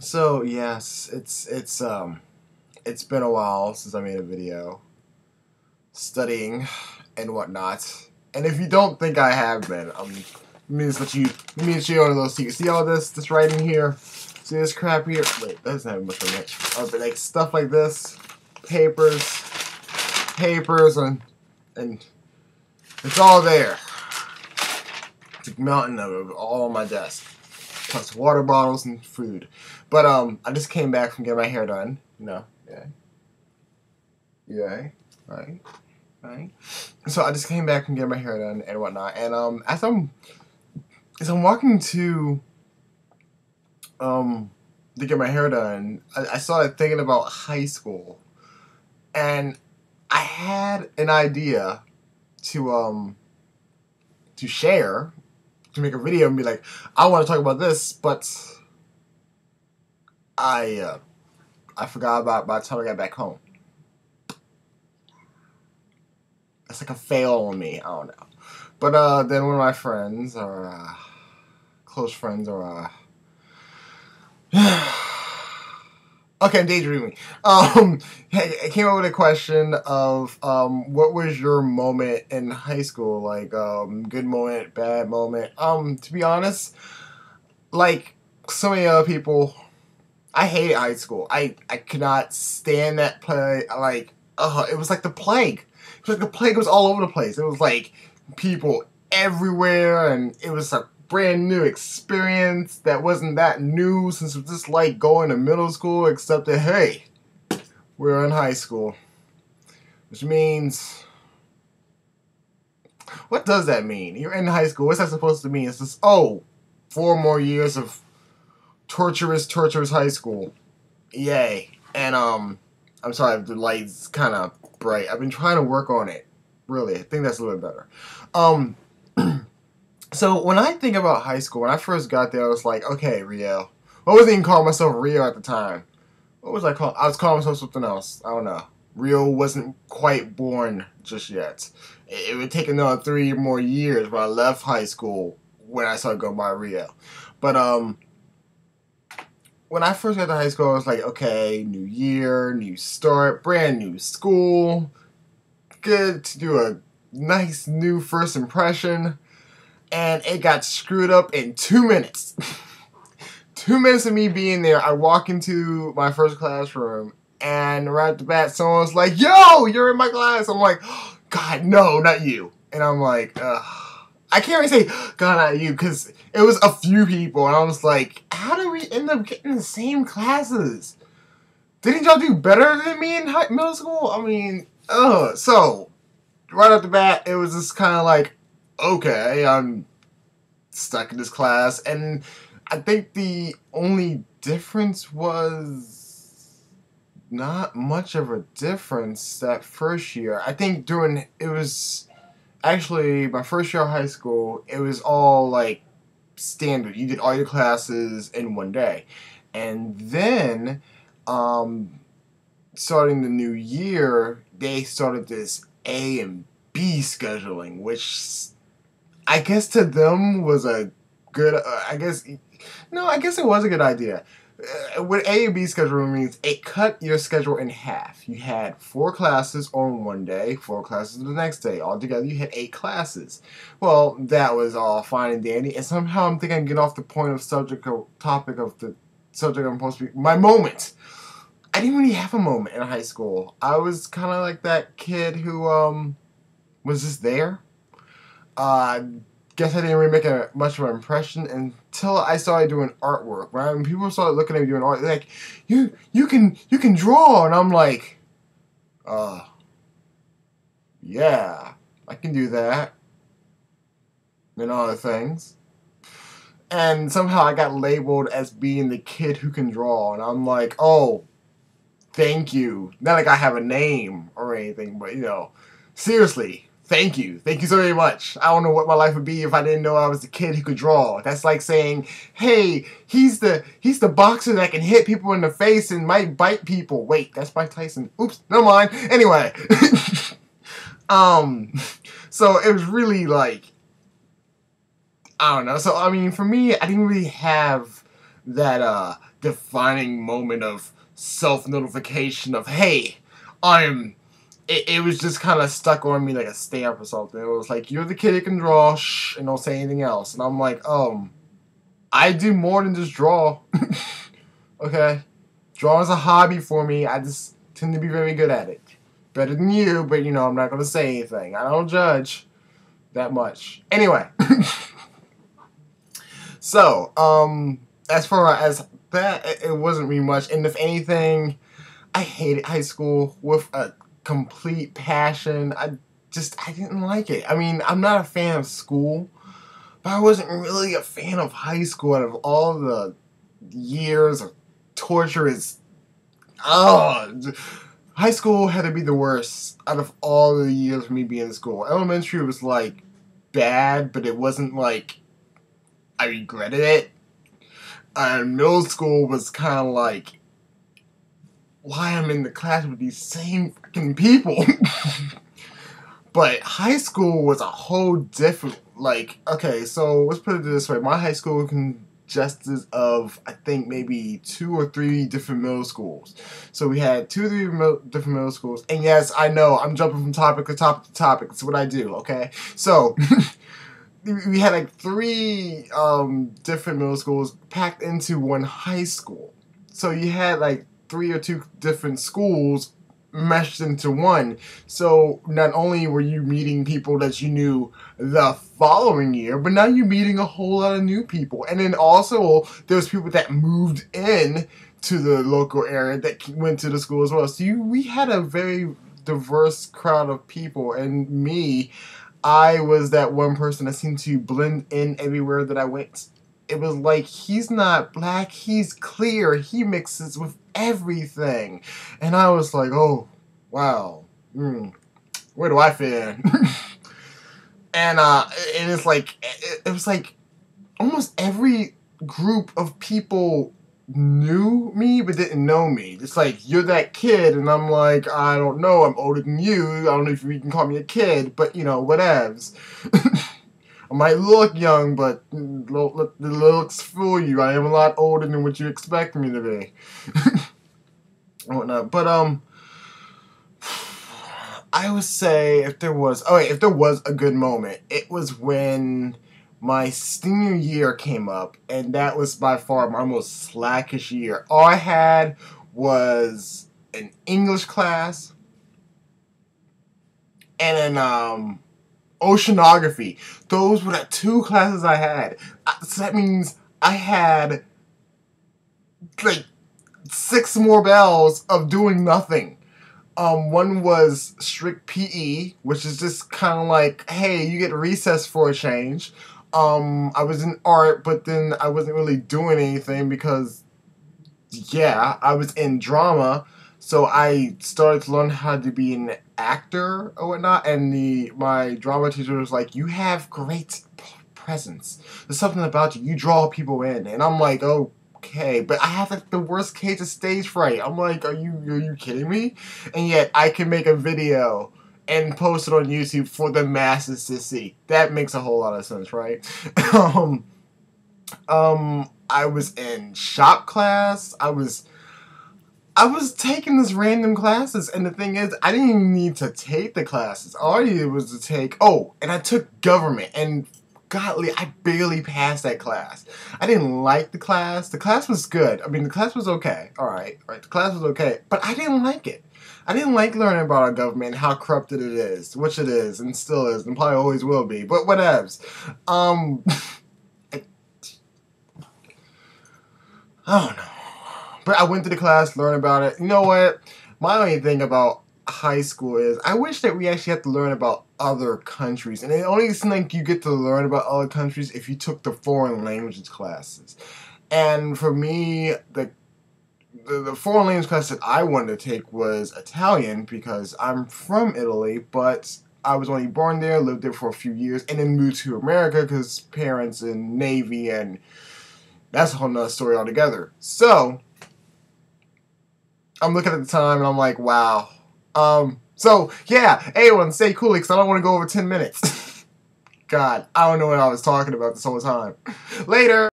So yes, it's been a while since I made a video studying and whatnot. And if you don't think I have been, let me show you one of those secrets. See all this writing here? See this crap here? Wait, that doesn't have much on it. Oh, but like stuff like this, papers, and it's all there. It's a mountain of it all on my desk, plus water bottles and food. But I just came back from getting my hair done. Yeah, right. So I just came back from getting my hair done and whatnot. And as I'm walking to get my hair done, I started thinking about high school, and I had an idea to share, to make a video and be like, I want to talk about this, but I forgot about by the time I got back home. It's like a fail on me. I don't know. But then one of my friends, or close friends, or okay, I'm daydreaming. I came up with a question of what was your moment in high school? Like good moment, bad moment. To be honest, like so many other people, I hated high school. I could not stand that play. Like, it was like the plague. It was like the plague was all over the place. It was like people everywhere, and it was a brand new experience that wasn't that new since it was just like going to middle school, except that, hey, we're in high school. Which means, what does that mean? You're in high school. What's that supposed to mean? It's just, 4 more years of torturous high school. Yay. And I'm sorry if the light's kind of bright. I've been trying to work on it. Really, I think that's a little bit better. So when I think about high school, when I first got there, I was like, okay, Rio. I wasn't even calling myself Rio at the time. What was I calling? I was calling myself something else. I don't know. Rio wasn't quite born just yet. It would take another 3 more years when I left high school when I started going by Rio. But when I first got to high school, I was like, okay, new year, new start, brand new school. Good to do a nice new first impression. And it got screwed up in 2 minutes. 2 minutes of me being there, I walk into my first classroom, and right at the bat, someone was like, yo, you're in my class. I'm like, oh, God, no, not you. And I'm like, I can't really say, God, not you, because it was a few people, and I was like, how did we end up getting the same classes? Didn't y'all do better than me in middle school? I mean, so, right off the bat, it was just kind of like, okay, I'm stuck in this class, and I think the only difference was not much of a difference that first year. I think it was actually my first year of high school, it was all like standard. You did all your classes in one day. And then, starting the new year, they started this A and B scheduling, which I guess to them was a good, I guess it was a good idea. What A and B scheduling means, it cut your schedule in half. You had 4 classes on one day, 4 classes the next day. Altogether, you had 8 classes. Well, that was all fine and dandy, and somehow I'm thinking I'm getting off the point of topic of the subject I'm supposed to be. My moment. I didn't really have a moment in high school. I was kind of like that kid who was just there. Guess I didn't really make much of an impression until I started doing artwork. When people started looking at me doing art, they're like, you can draw, and I'm like, yeah, I can do that, and other things. And somehow I got labeled as being the kid who can draw, and I'm like, oh, thank you. Not like I have a name or anything, but seriously. Thank you. Thank you so very much. I don't know what my life would be if I didn't know I was the kid who could draw. That's like saying, hey, he's the boxer that can hit people in the face and might bite people. Wait, that's Mike Tyson. Oops, never mind. Anyway. So it was really like, I don't know. So, I mean, for me, I didn't really have that defining moment of self-notification of, hey, I'm... It was just kind of stuck on me like a stamp or something. It was like, you're the kid who can draw, shh, and don't say anything else. And I'm like, I do more than just draw. Okay? Drawing's a hobby for me. I just tend to be very good at it. Better than you, but you know, I'm not going to say anything. I don't judge that much. Anyway. So, as far as that, it wasn't really much. And if anything, I hated high school with a complete passion. I didn't like it. I mean, I'm not a fan of school, but I wasn't really a fan of high school out of all the years of torturous. High school had to be the worst out of all the years of me being in school. Elementary was like bad, but it wasn't like I regretted it. And middle school was kind of like, why I'm in the class with these same fucking people. But high school was a whole different, like, okay, so let's put it this way. My high school consisted of, I think, maybe 2 or 3 different middle schools. So we had 2 or 3 different middle schools. And yes, I know, I'm jumping from topic to topic to topic. It's what I do, okay? So, we had like 3 different middle schools packed into one high school. So you had like 3 or 2 different schools meshed into one. So not only were you meeting people that you knew the following year, but now you're meeting a whole lot of new people. And then also there's people that moved in to the local area that went to the school as well. So we had a very diverse crowd of people. And me, I was that one person that seemed to blend in everywhere that I went. It was like, he's not black, he's clear, he mixes with everything. And I was like, oh, wow, where do I fit in? And it's like, it was like, almost every group of people knew me but didn't know me. It's like, you're that kid, and I'm like, I don't know, I'm older than you, I don't know if you can call me a kid, but you know, whatevs. I might look young, but let the looks fool you. I am a lot older than what you expect me to be. Whatnot. But I would say if there was a good moment, it was when my senior year came up, and that was by far my most slackish year. All I had was an English class and an oceanography. Those were the 2 classes I had. So that means I had like 6 more bells of doing nothing. One was strict PE, which is just kind of like, hey, you get recess for a change. I was in art, but then I wasn't really doing anything because, yeah, I was in drama. So I started to learn how to be an actor or whatnot, and my drama teacher was like, you have great presence. There's something about you. You draw people in. And I'm like, okay, but I have like the worst case of stage fright. I'm like, are you kidding me? And yet I can make a video and post it on YouTube for the masses to see. That makes a whole lot of sense, right? I was in shop class. I was taking this random classes, and the thing is, I didn't even need to take the classes. All I needed was to take, and I took government, and godly, I barely passed that class. I didn't like the class. The class was good. I mean, the class was okay. Alright, the class was okay, but I didn't like it. I didn't like learning about our government and how corrupted it is, which it is, and still is, and probably always will be, but whatevs. I don't know. But I went to the class, learned about it. You know what? My only thing about high school is I wish that we actually had to learn about other countries. And it only seems like you get to learn about other countries if you took the foreign languages classes. And for me, the foreign language class that I wanted to take was Italian because I'm from Italy, but I was only born there, lived there for a few years, and then moved to America because parents in Navy, and that's a whole nother story altogether. So I'm looking at the time and I'm like, wow. So yeah, everyone stay cool because I don't want to go over 10 minutes. God, I don't know what I was talking about this whole time. Later.